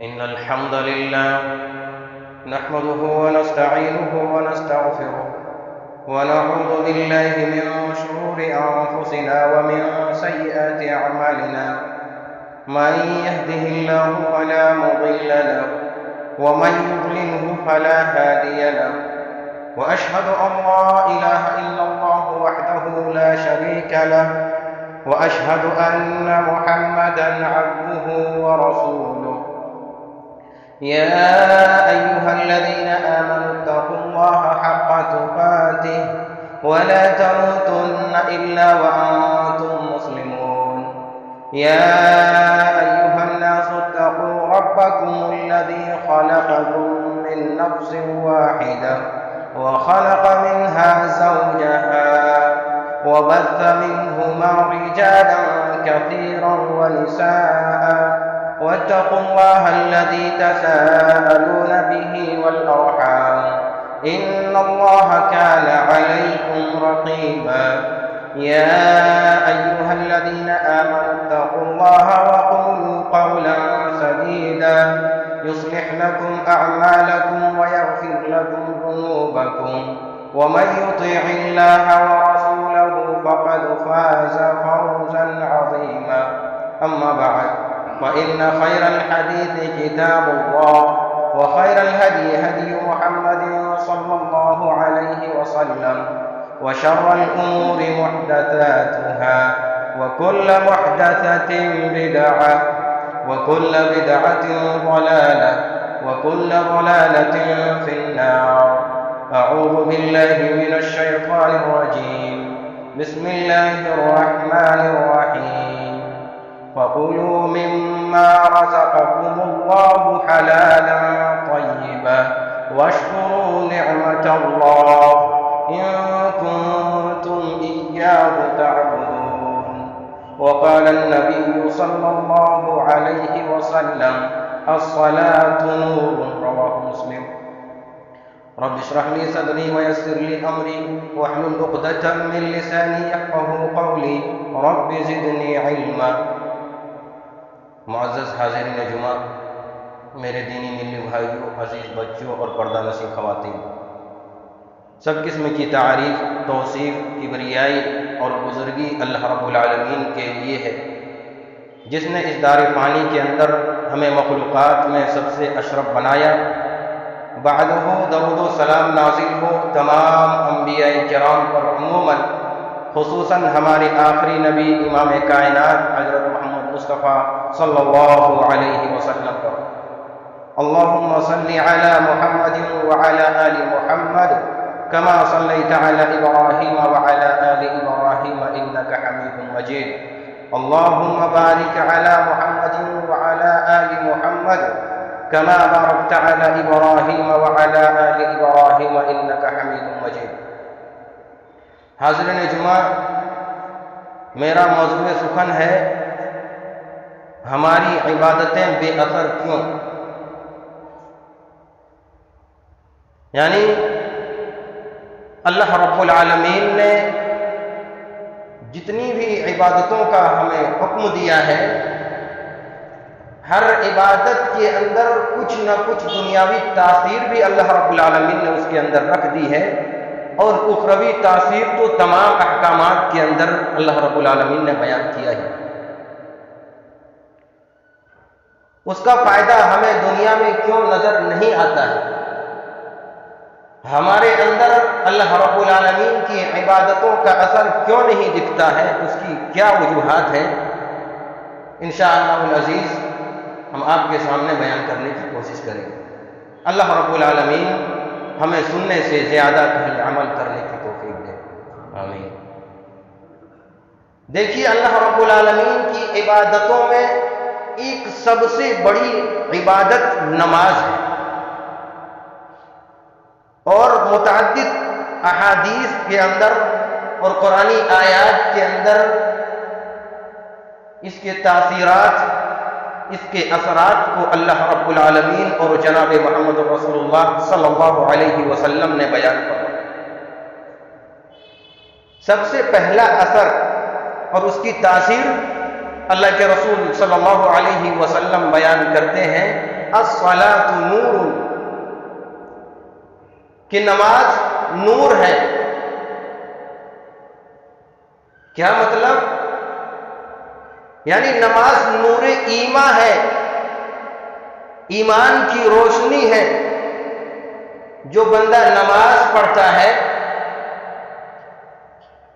إن الحمد لله نحمده ونستعينه ونستغفره ونعوذ بالله من شرور أنفسنا ومن سيئات أعمالنا. من يهده الله فلا مضل له ومن يضلله فلا هادي له. وأشهد أن لا إله إلا الله وحده لا شريك له وأشهد أن محمدًا عبده ورسوله. يا أيها الذين آمنوا اتقوا الله حق تقاته ولا تموتن إلا وأنتم مسلمون. يا أيها الناس اتقوا ربكم الذي خلقكم من نفس واحدة وخلق منها زوجها وبث منهما رجالا كثيرا ونساء واتقوا الله الذي تساءلون به والأرحام إن الله كان عليكم رقيبا. يا أيها الذين آمنوا اتقوا الله وقولوا قولا سديدا يصلح لكم أعمالكم ويغفر لكم ذنوبكم ومن يطع الله ورسوله فقد فاز فوزا عظيما. أما بعد فإن خير الحديث كتاب الله وخير الهدي هدي محمد صلى الله عليه وسلم وشر الأمور محدثاتها وكل محدثة بدعة وكل بدعة ضلالة وكل ضلالة في النار. أعوذ بالله من الشيطان الرجيم. بسم الله الرحمن الرحيم. فكلوا مما رزقكم الله حلالا طيبا واشكروا نعمة الله إن كنتم إياه تعبدون. وقال النبي صلى الله عليه وسلم الصلاة نور. رواه مسلم. رب اشرح لي صدري ويسر لي أمري واحلل عقدة من لساني يفقهوا قولي رب زدني علما. معزز حاضرین جمعہ، میرے دینی ملی بھائیوں، عزیز بچوں اور پردہ نشین خواتین، سب قسم کی تعریف، توصیف، کبریائی اور بزرگی اللہ رب العالمین کے لیے ہے، جس نے اس دار فانی کے اندر ہمیں مخلوقات میں سب سے اشرف بنایا. بعدہ درود و سلام نازل ہو تمام انبیاء کرام پر عموماً، خصوصاً ہمارے آخری نبی امام کائنات حضرت محمد مصطفیٰ صلی اللہ علیہ وسلم پر. اللہم صلی علی محمد وعلی آل محمد کما صلیت علی ابراہیم وعلی آل ابراہیم انک حمید مجید. اللہم بارک علی محمد وعلی آل محمد کما بارکت علی ابراہیم وعلی آل ابراہیم انک حمید مجید. حاضرین جمعہ، میرا موضوع سخن ہے ہماری عبادتیں بے اثر کیوں؟ یعنی اللہ رب العالمین نے جتنی بھی عبادتوں کا ہمیں حکم دیا ہے، ہر عبادت کے اندر کچھ نہ کچھ دنیاوی تاثیر بھی اللہ رب العالمین نے اس کے اندر رکھ دی ہے، اور اخروی تاثیر تو تمام احکامات کے اندر اللہ رب العالمین نے بیان کیا ہے. اس کا فائدہ ہمیں دنیا میں کیوں نظر نہیں آتا ہے؟ ہمارے اندر اللہ رب العالمین کی عبادتوں کا اثر کیوں نہیں دکھتا ہے؟ اس کی کیا وجوہات ہیں؟ انشاءاللہ العزیز ہم آپ کے سامنے بیان کرنے کی کوشش کریں گے. اللہ رب العالمین ہمیں سننے سے زیادہ کہیں عمل کرنے کی توفیق دے. آمین. دیکھیے، اللہ رب العالمین کی عبادتوں میں ایک سب سے بڑی عبادت نماز ہے، اور متعدد احادیث کے اندر اور قرآنی آیات کے اندر اس کے تاثیرات، اس کے اثرات کو اللہ رب العالمین اور جناب محمد رسول اللہ صلی اللہ علیہ وسلم نے بیان کیا. سب سے پہلا اثر اور اس کی تاثیر اللہ کے رسول صلی اللہ علیہ وسلم بیان کرتے ہیں الصلاۃ نور، کہ نماز نور ہے۔ کیا مطلب؟ یعنی نماز نور ایمان ہے، ایمان کی روشنی ہے۔ جو بندہ نماز پڑھتا ہے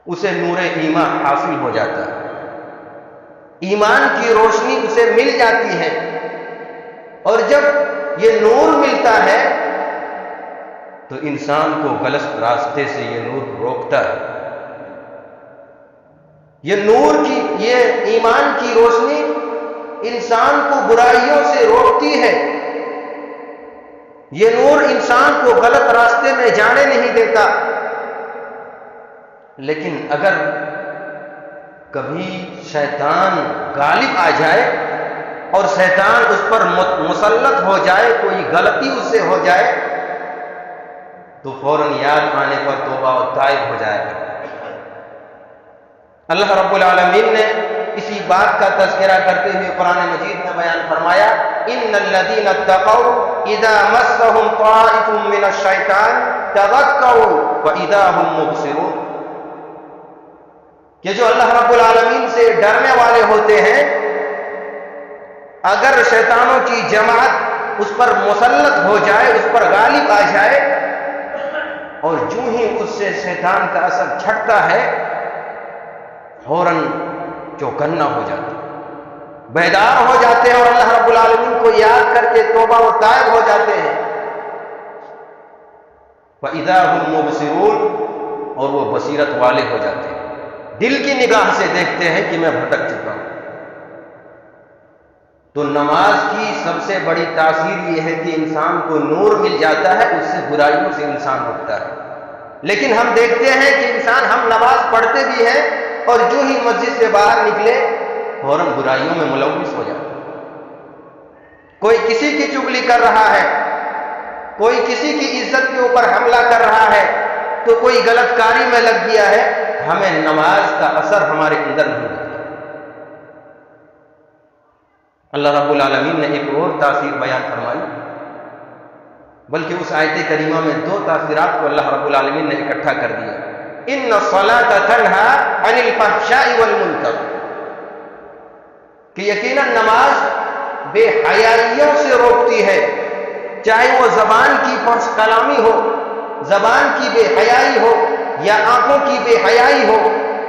اسے نور ایمان حاصل ہو جاتا ہے، ایمان کی روشنی اسے مل جاتی ہے، اور جب یہ نور ملتا ہے تو انسان کو غلط راستے سے یہ نور روکتا ہے۔ یہ ایمان کی روشنی انسان کو برائیوں سے روکتی ہے، یہ نور انسان کو غلط راستے میں جانے نہیں دیتا۔ لیکن اگر کبھی شیطان غالب آ جائے اور شیطان اس پر مسلط ہو جائے، کوئی غلطی اس سے ہو جائے، تو فوراً یاد آنے پر توبہ و تائب ہو جائے گا۔ اللہ رب العالمین نے اسی بات کا تذکرہ کرتے ہوئے قرآن مجید میں بیان فرمایا، ان الذین اتقوا اذا مسهم طائف من الشیطان تذکروا واذا هم مبصرون، کہ جو اللہ رب العالمین سے ڈرنے والے ہوتے ہیں، اگر شیطانوں کی جماعت اس پر مسلط ہو جائے، اس پر غالب آ جائے، اور جو ہی اس سے شیطان کا اثر چھٹتا ہے، فوراً چوکنا ہو جاتے ہیں، بیدار ہو جاتے ہیں، اور اللہ رب العالمین کو یاد کر کے توبہ و تائب ہو جاتے ہیں۔ فَإِذَا هُمْ مُبْصِرُونَ، اور وہ بصیرت والے ہو جاتے ہیں، دل کی نگاہ سے دیکھتے ہیں کہ میں بھٹک چکا ہوں۔ تو نماز کی سب سے بڑی تاثیر یہ ہے کہ انسان کو نور مل جاتا ہے، اس سے برائیوں سے انسان رکتا ہے۔ لیکن ہم دیکھتے ہیں کہ ہم نماز پڑھتے بھی ہیں، اور جو ہی مسجد سے باہر نکلے فوراً برائیوں میں ملوث ہو جاتا ہے۔ کوئی کسی کی چغلی کر رہا ہے، کوئی کسی کی عزت کے اوپر حملہ کر رہا ہے، تو کوئی غلط کاری میں لگ گیا ہے، ہمیں نماز کا اثر ہمارے اندر نہیں ہوتا۔ اللہ رب العالمین نے ایک اور تاثیر بیان فرمائی، بلکہ اس آیت کریمہ میں دو تاثیرات کو اللہ رب العالمین نے اکٹھا کر دیا۔ ان الصلاۃ تنہی عن الفحشاء والمنکر، کہ یقیناً نماز بے حیائیوں سے روکتی ہے، چاہے وہ زبان کی فحش کلامی ہو، زبان کی بے حیائی ہو، یا آنکھوں کی بے حیائی ہو،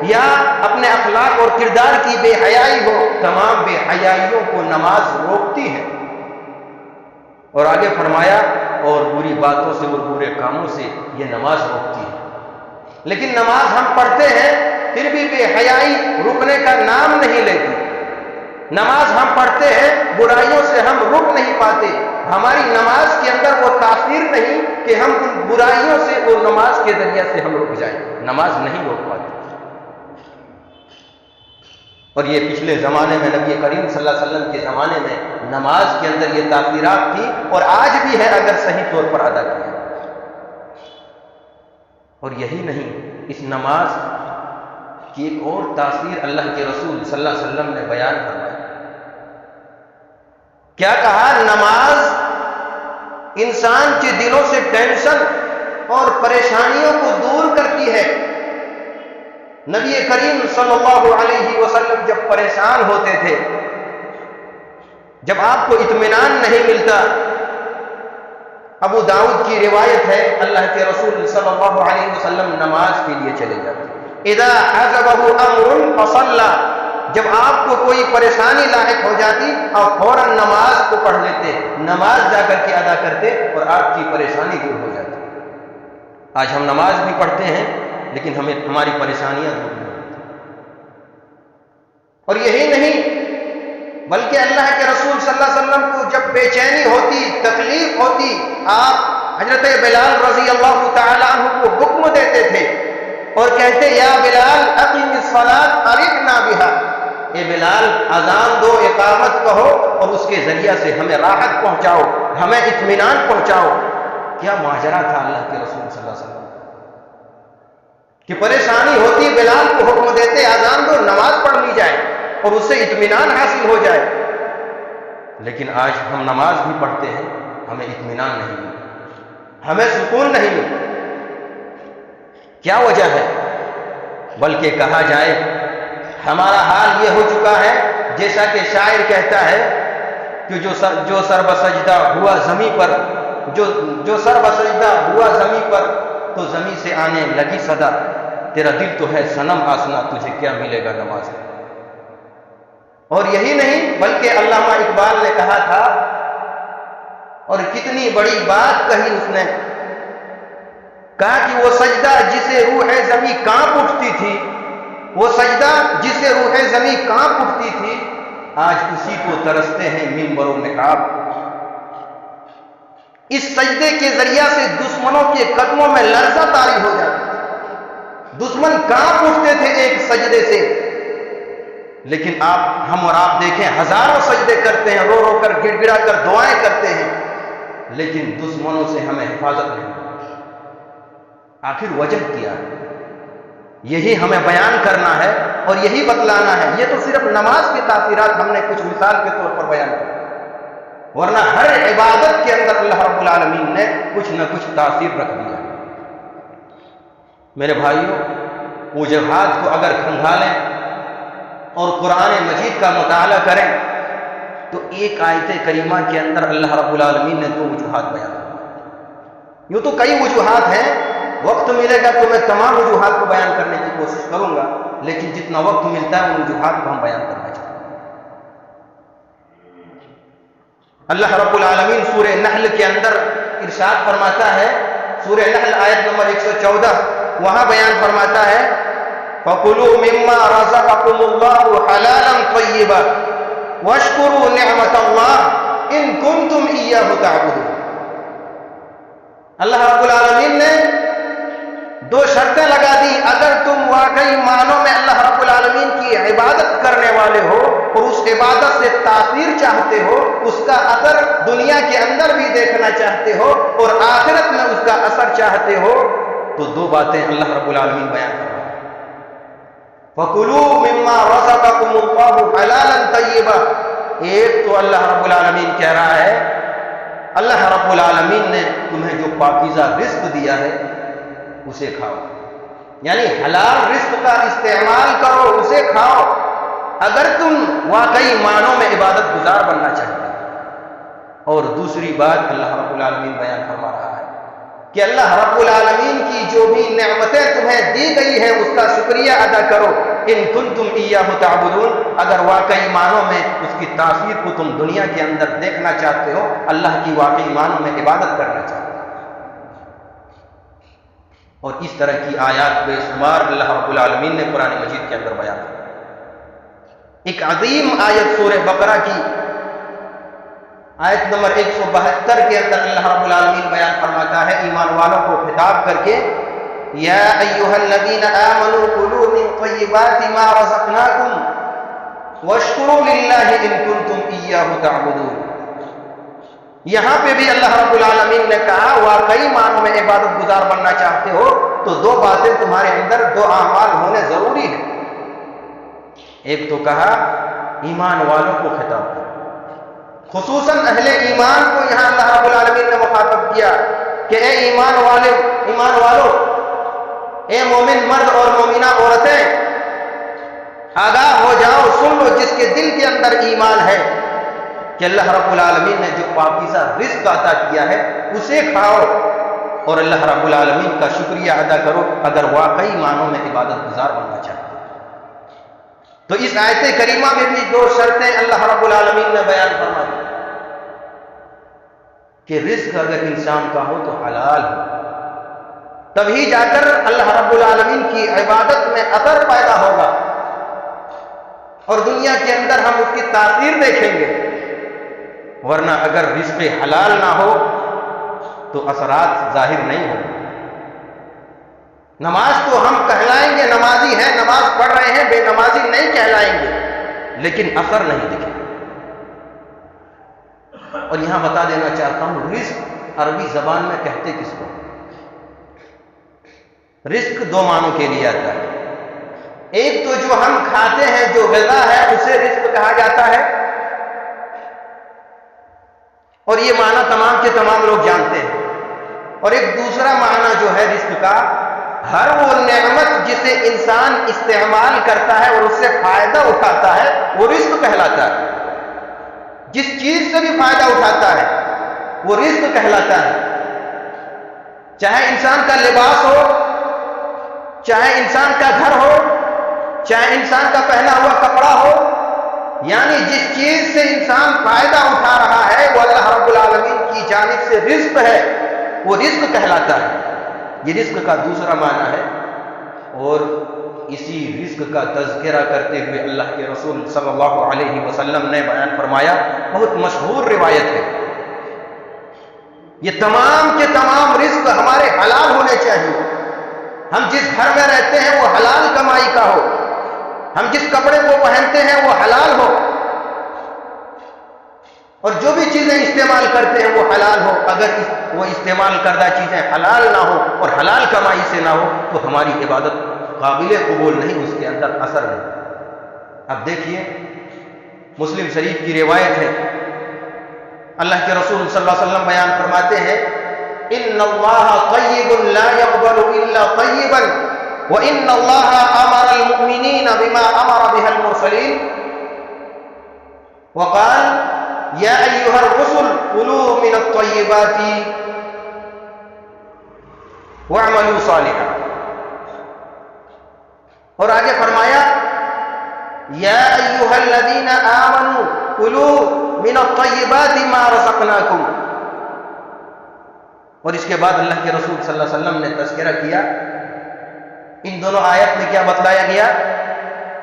یا اپنے اخلاق اور کردار کی بے حیائی ہو، تمام بے حیائیوں کو نماز روکتی ہے۔ اور آگے فرمایا، اور بری باتوں سے اور برے کاموں سے یہ نماز روکتی ہے۔ لیکن نماز ہم پڑھتے ہیں پھر بھی بے حیائی رکنے کا نام نہیں لیتی، نماز ہم پڑھتے ہیں برائیوں سے ہم رک نہیں پاتے، ہماری نماز کے اندر وہ تاثیر نہیں کہ ہم ان برائیوں سے اور نماز کے ذریعے سے ہم رک جائیں، نماز نہیں روک پاتے۔ اور یہ پچھلے زمانے میں نبی کریم صلی اللہ علیہ وسلم کے زمانے میں نماز کے اندر یہ تاثیرات تھی، اور آج بھی ہے اگر صحیح طور پر ادا کیا۔ اور یہی نہیں، اس نماز کی ایک اور تاثیر اللہ کے رسول صلی اللہ علیہ وسلم نے بیان فرمائی۔ کیا کہا؟ نماز انسان کے دلوں سے ٹینشن اور پریشانیوں کو دور کرتی ہے۔ نبی کریم صلی اللہ علیہ وسلم جب پریشان ہوتے تھے، جب آپ کو اطمینان نہیں ملتا، ابو داؤد کی روایت ہے، اللہ کے رسول صلی اللہ علیہ وسلم نماز کے لیے چلے جاتے۔ اذا حزبه امر فصلى، جب آپ کو کوئی پریشانی لاحق ہو جاتی، آپ فوراً نماز کو پڑھ لیتے، نماز جا کر کے ادا کرتے، اور آپ کی پریشانی دور ہو جاتی۔ آج ہم نماز بھی پڑھتے ہیں لیکن ہماری پریشانیاں دور نہیں ہوتی۔ اور یہی نہیں، بلکہ اللہ کے رسول صلی اللہ علیہ وسلم کو جب بے چینی ہوتی، تکلیف ہوتی، آپ حضرت بلال رضی اللہ تعالیٰ عنہ کو حکم دیتے تھے اور کہتے، یا بلال اقیم الصلاۃ ارحنا بہا، اے بلال اذان دو، اقامت کہو، اور اس کے ذریعہ سے ہمیں راحت پہنچاؤ، ہمیں اطمینان پہنچاؤ۔ کیا ماجرا تھا اللہ کے رسول صلی اللہ علیہ وسلم کہ پریشانی ہوتی، بلال کو حکم دیتے اذان دو، نماز پڑھ لی جائے اور اس سے اطمینان حاصل ہو جائے۔ لیکن آج ہم نماز بھی پڑھتے ہیں، ہمیں اطمینان نہیں ملتا، ہمیں سکون نہیں ملتا۔ کیا وجہ ہے؟ بلکہ کہا جائے ہمارا حال یہ ہو چکا ہے جیسا کہ شاعر کہتا ہے کہ جو سر بسجدہ ہوا زمین پر، جو سر بسجدہ ہوا زمین پر تو زمین سے آنے لگی صدا، تیرا دل تو ہے صنم آسنا، تجھے کیا ملے گا نماز میں۔ اور یہی نہیں بلکہ علامہ اقبال نے کہا تھا، اور کتنی بڑی بات کہی اس نے، کہا کہ وہ سجدہ جسے روح زمین کانپ اٹھتی تھی، وہ سجدہ جسے روح زمین کانپ اٹھتی تھی، آج اسی کو ترستے ہیں منبر و محراب۔ اس سجدے کے ذریعہ سے دشمنوں کے قدموں میں لرزہ طاری ہو جاتی تھی، دشمن کانپ اٹھتے تھے ایک سجدے سے۔ لیکن ہم اور آپ دیکھیں، ہزاروں سجدے کرتے ہیں، رو رو کر گڑ گڑا کر دعائیں کرتے ہیں، لیکن دشمنوں سے ہمیں حفاظت نہیں۔ آخر وجہ کیا ہے؟ یہی ہمیں بیان کرنا ہے اور یہی بتلانا ہے۔ یہ تو صرف نماز کی تاثیرات ہم نے کچھ مثال کے طور پر بیان کی، ورنہ ہر عبادت کے اندر اللہ رب العالمین نے کچھ نہ کچھ تاثیر رکھ دیا۔ میرے بھائیوں، وجوہات کو اگر کھنگالیں اور قرآن مجید کا مطالعہ کریں تو ایک آیت کریمہ کے اندر اللہ رب العالمین نے 2 وجوہات بیان کی۔ یوں تو کئی وجوہات ہیں، وقت ملے گا تو میں تمام وجوہات کو بیان کرنے کی کوشش کروں گا، لیکن جتنا وقت ملتا ہے ان وجوہات کو ہم بیان کرنا چاہتے ہیں۔ اللہ رب العالمین سورہ نحل کے اندر ارشاد فرماتا ہے، سورہ نحل آیت نمبر 114، وہاں بیان فرماتا ہے فَكُلُوا مِمَّا رَزَقَكُمُ اللَّهُ حَلَالًا طَيِّبًا وَاشْكُرُوا نِعْمَةَ اللَّهِ إِن كُنتُمْ إِيَّاهُ تَعْبُدُونَ۔ اللہ رب العالمین نے 2 شرطیں لگا دی، اگر تم واقعی معنوں میں اللہ رب العالمین کی عبادت کرنے والے ہو اور اس عبادت سے تاثیر چاہتے ہو، اس کا اثر دنیا کے اندر بھی دیکھنا چاہتے ہو اور آخرت میں اس کا اثر چاہتے ہو، تو 2 باتیں اللہ رب العالمین بیان کرتے ہیں۔ فَكُلُوا مِمَّا رَزَقَكُمُ اللَّهُ حَلَالًا طَيِّبًا، ایک تو اللہ رب العالمین کہہ رہا ہے اللہ رب العالمین نے تمہیں جو پاکیزہ رزق دیا ہے اسے کھاؤ، یعنی حلال رزق کا استعمال کرو، اسے کھاؤ اگر تم واقعی معنوں میں عبادت گزار بننا چاہتے ہیں۔ اور دوسری بات اللہ رب العالمین بیان فرما رہا ہے کہ اللہ رب العالمین کی جو بھی نعمتیں تمہیں دی گئی ہیں اس کا شکریہ ادا کرو، ان کنتم ایاہ تعبدون، اگر واقعی معنوں میں اس کی تاثیر کو تم دنیا کے اندر دیکھنا چاہتے ہو، اللہ کی واقعی معنوں میں عبادت کرنا چاہتے ہو۔ اور اس طرح کی آیات بے شمار اللہ رب العالمین نے قرآن مجید کے اندر بیان کی۔ ایک عظیم آیت سورہ بقرہ کی آیت نمبر 172 کے اندر اللہ رب العالمین بیان فرماتا ہے ایمان والوں کو خطاب کر کے، یا ایھا الذین آمنوا کلوا من طیبات ما رزقناکم واشکروا للہ ان کنتم ایاہ تعبدون۔ یہاں پہ بھی اللہ رب العالمین نے کہا واقعی معنوں میں عبادت گزار بننا چاہتے ہو تو 2 باتیں تمہارے اندر، 2 اعمال ہونے ضروری ہیں۔ ایک تو کہا ایمان والوں کو خطاب کیا، خصوصاً اہل ایمان کو یہاں اللہ رب العالمین نے مخاطب کیا کہ اے ایمان والو، اے مومن مرد اور مومنہ عورتیں، آگاہ ہو جاؤ، سن لو جس کے دل کے اندر ایمان ہے کہ اللہ رب العالمین نے جو پاکیزہ رزق عطا کیا ہے اسے کھاؤ اور اللہ رب العالمین کا شکریہ ادا کرو اگر واقعی معنوں میں عبادت گزار بننا چاہتے ہو۔ تو اس آیت کریمہ میں بھی 2 شرطیں اللہ رب العالمین نے بیان فرما دی کہ رزق اگر انسان کا ہو تو حلال ہو، تبھی جا کر اللہ رب العالمین کی عبادت میں اثر پیدا ہوگا اور دنیا کے اندر ہم اس کی تاثیر دیکھیں گے، ورنہ اگر رزق حلال نہ ہو تو اثرات ظاہر نہیں ہوں۔ نماز تو ہم کہلائیں گے نمازی ہیں، نماز پڑھ رہے ہیں، بے نمازی نہیں کہلائیں گے، لیکن اثر نہیں دکھے۔ اور یہاں بتا دینا چاہتا ہوں، رزق عربی زبان میں کہتے کس کو؟ رزق 2 معنوں کے لیے آتا ہے۔ ایک تو جو ہم کھاتے ہیں، جو غذا ہے، اسے رزق کہا جاتا ہے، اور یہ معنی تمام کے تمام لوگ جانتے ہیں۔ اور ایک دوسرا معنی جو ہے رزق کا، ہر وہ نعمت جسے انسان استعمال کرتا ہے اور اس سے فائدہ اٹھاتا ہے وہ رزق کہلاتا ہے۔ جس چیز سے بھی فائدہ اٹھاتا ہے وہ رزق کہلاتا ہے، چاہے انسان کا لباس ہو، چاہے انسان کا گھر ہو، چاہے انسان کا پہنا ہوا کپڑا ہو، یعنی جس چیز سے انسان فائدہ اٹھا رہا ہے وہ اللہ رب العالمین کی جانب سے رزق ہے، وہ رزق کہلاتا ہے۔ یہ رزق کا دوسرا معنی ہے۔ اور اسی رزق کا تذکرہ کرتے ہوئے اللہ کے رسول صلی اللہ علیہ وسلم نے بیان فرمایا، بہت مشہور روایت ہے، یہ تمام کے تمام رزق ہمارے حلال ہونے چاہیے۔ ہم جس گھر میں رہتے ہیں وہ حلال کمائی کا ہو، ہم جس کپڑے کو پہنتے ہیں وہ حلال ہو، اور جو بھی چیزیں استعمال کرتے ہیں وہ حلال ہو۔ اگر وہ استعمال کردہ چیزیں حلال نہ ہو اور حلال کمائی سے نہ ہو تو ہماری عبادت قابل قبول نہیں، اس کے اندر اثر نہیں۔ اب دیکھیے مسلم شریف کی روایت ہے، اللہ کے رسول صلی اللہ علیہ وسلم بیان فرماتے ہیں، ان اللہ طیب لا يقبل الا طیبا وان اللہ امر المؤمنین بما امر به المرسلین وقال یا ایها الرسل کلوا من الطیبات واعملوا صالحا۔ اور آگے فرمایا یا ایها الذین آمنوا کلوا من الطیبات ما رزقناکم۔ اور اس کے بعد اللہ کے رسول صلی اللہ علیہ وسلم نے تذکرہ کیا، ان دونوں آیت میں کیا بتلایا گیا؟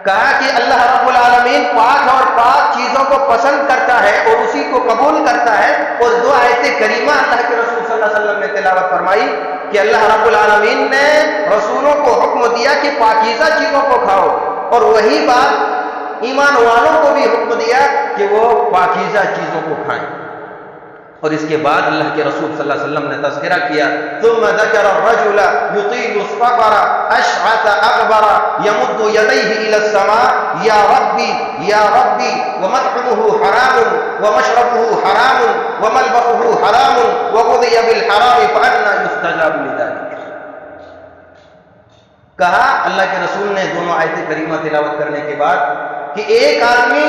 کہا کہ اللہ رب العالمین پاک اور پاک چیزوں کو پسند کرتا ہے اور اسی کو قبول کرتا ہے۔ اور دو آیت کریمہ اللہ کے رسول صلی اللہ علیہ وسلم نے تلاوت فرمائی کہ اللہ رب العالمین نے رسولوں کو حکم دیا کہ پاکیزہ چیزوں کو کھاؤ، اور وہی بات ایمان والوں کو بھی حکم دیا کہ وہ پاکیزہ چیزوں کو کھائیں۔ اور اس کے بعد اللہ کے رسول صلی اللہ علیہ وسلم نے تذکرہ کیا، ثم ذکر الرجل یطیل السفر اشعث اغبر یمد یدیہ الی السماء یا ربی یا ربی ومطعمه حرام ومشربه حرام وملبسه حرام وغذی بالحرام فأنى یستجاب لذلک۔ کہا اللہ کے رسول نے دونوں آیت کریمہ تلاوت کرنے کے بعد کہ ایک آدمی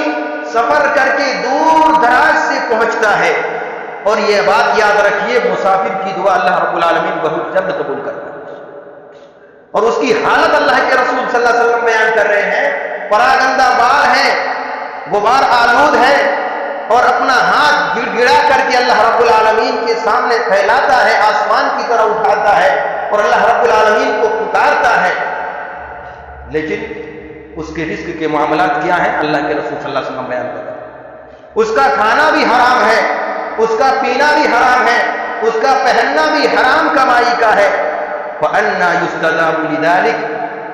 سفر کر کے دور دراز سے پہنچتا ہے، اور یہ بات یاد رکھیے مسافر کی دعا اللہ رب العالمین بہت جلد قبول کرتا ہے، اور اس کی حالت اللہ کے رسول صلی اللہ علیہ وسلم بیان کر رہے ہیں، پراگندہ بال ہے، غبار آلود ہے، اور اپنا ہاتھ گڑ گڑا کر کے اللہ رب العالمین کے سامنے پھیلاتا ہے، آسمان کی طرح اٹھاتا ہے اور اللہ رب العالمین کو پکارتا ہے، لیکن اس کے رزق کے معاملات کیا ہیں اللہ کے رسول صلی اللہ علیہ وسلم بیان کرتے ہیں۔ اس کا کھانا بھی حرام ہے، اس کا پینا بھی حرام ہے، اس کا پہننا بھی حرام کمائی کا ہے۔ فَأَنَّى يُسْتَجَابُ لِذَلِكَ،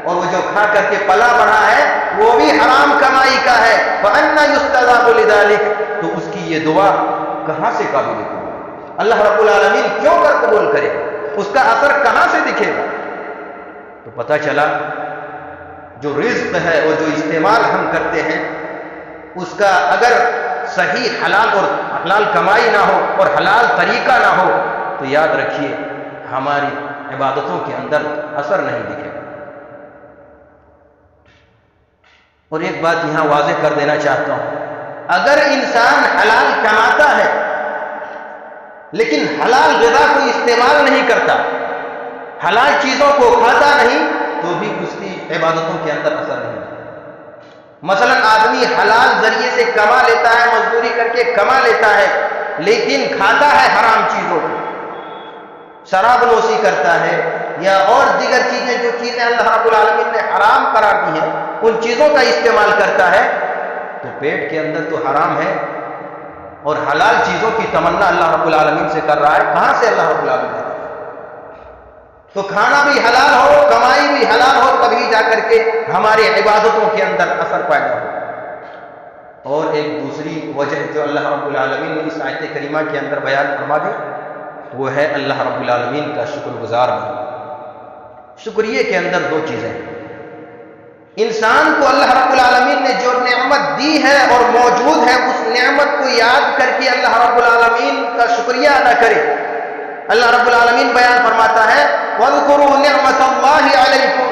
اور وہ جو کھا کر کے پلا بڑھا ہے وہ بھی حرام کمائی کا ہے۔ فَأَنَّى يُسْتَجَابُ لِذَلِكَ، تو اس کی یہ دعا کہاں سے قابل قبول؟ اللہ رب العالمین کیوں کر قبول کرے؟ اس کا اثر کہاں سے دکھے گا؟ تو پتہ چلا جو رزق ہے اور جو استعمال ہم کرتے ہیں اس کا اگر صحیح حلال اور حلال کمائی نہ ہو اور حلال طریقہ نہ ہو تو یاد رکھیے ہماری عبادتوں کے اندر اثر نہیں دکھے گا۔ اور ایک بات یہاں واضح کر دینا چاہتا ہوں، اگر انسان حلال کماتا ہے لیکن حلال غذا کو استعمال نہیں کرتا، حلال چیزوں کو کھاتا نہیں، تو بھی اس کی عبادتوں کے اندر اثر نہیں ہوتا۔ مثلا آدمی حلال ذریعے سے کما لیتا ہے، مزدوری کر کے کما لیتا ہے، لیکن کھاتا ہے حرام چیزوں کو، شراب نوشی کرتا ہے یا اور دیگر چیزیں، جو چیزیں اللہ رب العالمین نے حرام قرار دی ہیں ان چیزوں کا استعمال کرتا ہے، تو پیٹ کے اندر تو حرام ہے اور حلال چیزوں کی تمنا اللہ رب العالمین سے کر رہا ہے۔ کہاں سے اللہ رب العالمین نے؟ تو کھانا بھی حلال ہو، کمائی بھی حلال ہو، تبھی جا کر کے ہماری عبادتوں کے اندر اثر پیدا ہو۔ اور ایک دوسری وجہ جو اللہ رب العالمین نے اس آیت کریمہ کے اندر بیان فرما دی وہ ہے اللہ رب العالمین کا شکر گزار بننا۔ شکریہ کے اندر دو چیزیں ہیں، انسان کو اللہ رب العالمین نے جو نعمت نعمت دی ہے اور موجود ہے اس نعمت کو یاد کر کے اللہ رب العالمین کا شکریہ ادا کرے۔ اللہ رب العالمین بیان فرماتا ہے وَاذْكُرُوا نِعْمَةَ اللَّهِ عَلَيْكُمْ،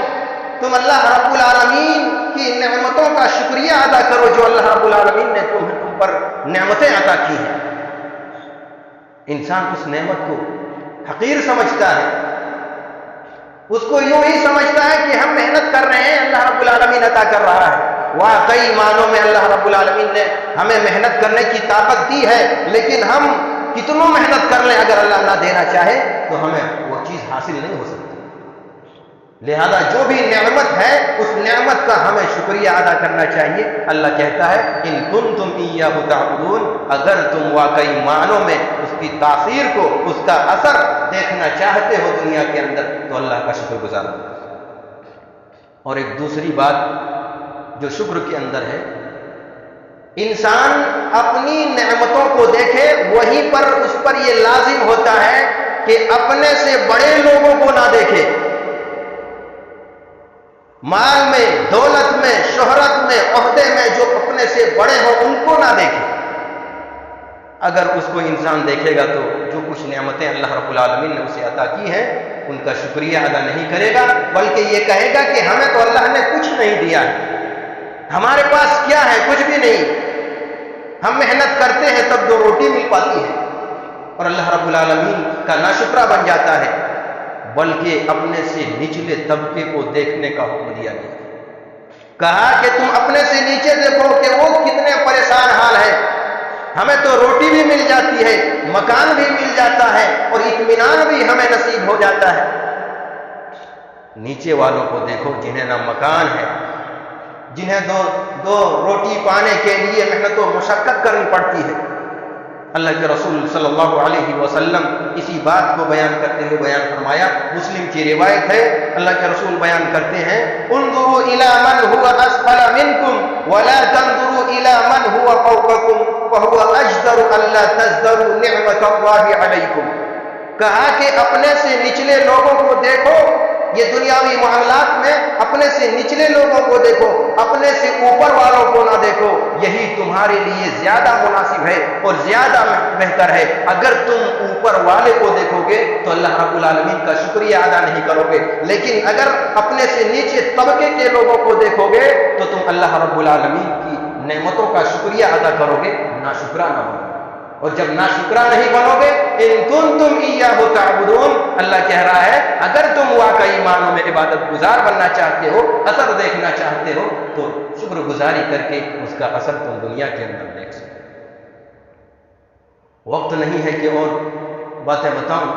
تم اللہ رب العالمین کی نعمتوں کا شکریہ ادا کرو جو اللہ رب العالمین نے تم پر نعمتیں عطا کی ہیں۔ انسان اس نعمت کو حقیر سمجھتا ہے، اس کو یوں ہی سمجھتا ہے کہ ہم محنت کر رہے ہیں، اللہ رب العالمین عطا کر رہا ہے۔ واقعی معنوں میں اللہ رب العالمین نے ہمیں محنت کرنے کی طاقت دی ہے، لیکن ہم کتنوں محنت کر لیں اگر اللہ نہ دینا چاہے تو ہمیں وہ چیز حاصل نہیں ہو سکتی۔ لہذا جو بھی نعمت ہے اس نعمت کا ہمیں شکریہ ادا کرنا چاہیے۔ اللہ کہتا ہے ان کنتم ایاہ تعبدون، اگر تم واقعی معنوں میں اس کی تاثیر کو، اس کا اثر دیکھنا چاہتے ہو دنیا کے اندر تو اللہ کا شکر گزار ہو۔ اور ایک دوسری بات جو شکر کے اندر ہے، انسان اپنی نعمتوں کو دیکھے، وہیں پر اس پر یہ لازم ہوتا ہے کہ اپنے سے بڑے لوگوں کو نہ دیکھے، مال میں، دولت میں، شہرت میں، عہدے میں جو اپنے سے بڑے ہوں ان کو نہ دیکھے۔ اگر اس کو انسان دیکھے گا تو جو کچھ نعمتیں اللہ رب العالمین نے اسے عطا کی ہیں ان کا شکریہ ادا نہیں کرے گا، بلکہ یہ کہے گا کہ ہمیں تو اللہ نے کچھ نہیں دیا ہے، ہمارے پاس کیا ہے؟ کچھ بھی نہیں، ہم محنت کرتے ہیں تب دو روٹی مل پاتی ہے، اور اللہ رب العالمین کا ناشکرہ بن جاتا ہے۔ بلکہ اپنے سے نچلے طبقے کو دیکھنے کا حکم دیا گیا، کہا کہ تم اپنے سے نیچے دیکھو کہ وہ کتنے پریشان حال ہے، ہمیں تو روٹی بھی مل جاتی ہے، مکان بھی مل جاتا ہے اور اطمینان بھی ہمیں نصیب ہو جاتا ہے۔ نیچے والوں کو دیکھو جنہیں نہ مکان ہے، جنہیں دو روٹی پانے کے لیے محنت و مشقت کرنی پڑتی ہے۔ اللہ کے رسول صلی اللہ علیہ وسلم اسی بات کو بیان کرتے ہوئے بیان فرمایا، مسلم کی روایت ہے، اللہ کے رسول بیان کرتے ہیں انظروا الی من هو اسفل منکم ولا تنظروا الی من هو فوقکم وهو اجدر الا تزدروا نعمت اللہ علیکم، کہا کہ اپنے سے نچلے لوگوں کو دیکھو، یہ دنیاوی معاملات میں اپنے سے نچلے لوگوں کو دیکھو، اپنے سے اوپر والوں کو نہ دیکھو، یہی تمہارے لیے زیادہ مناسب ہے اور زیادہ بہتر ہے۔ اگر تم اوپر والے کو دیکھو گے تو اللہ رب العالمین کا شکریہ ادا نہیں کرو گے، لیکن اگر اپنے سے نیچے طبقے کے لوگوں کو دیکھو گے تو تم اللہ رب العالمین کی نعمتوں کا شکریہ ادا کرو گے، ناشکرہ نہ بنو گے۔ اور جب ناشکرہ نہیں بنو گے، ان کنتم ایاہ تعبدون، اللہ کہہ رہا ہے اگر تم واقعی معنوں میں عبادت گزار بننا چاہتے ہو، اثر دیکھنا چاہتے ہو تو شکر گزاری کر کے اس کا اثر تم دنیا کے اندر دیکھ سکتے۔ وقت نہیں ہے کہ اور باتیں بتاؤں،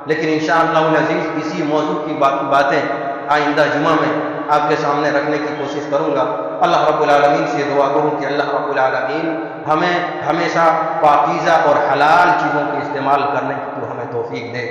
لیکن انشاءاللہ العزیز اسی موضوع کی باتیں آئندہ جمعہ میں آپ کے سامنے رکھنے کی کوشش کروں گا۔ اللہ رب العالمین سے دعا کروں کہ اللہ رب العالمین ہمیں ہمیشہ پاکیزہ اور حلال چیزوں کے استعمال کرنے کی تو ہمیں توفیق دے،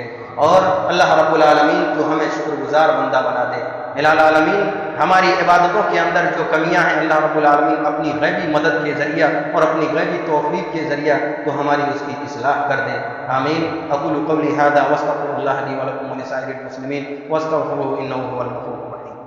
اور اللہ رب العالمین تو ہمیں شکر گزار بندہ بنا دے۔ الہ العالمین ہماری عبادتوں کے اندر جو کمیاں ہیں اللہ رب العالمین اپنی غیبی مدد کے ذریعہ اور اپنی غیبی توفیق کے ذریعہ تو ہماری اس کی اصلاح کر دے، آمین۔ اقول قولی ھذا واستغفر اللہ لی ولکم ولسائر المسلمین واستغفروہ انہ ھو الغفور الرحیم۔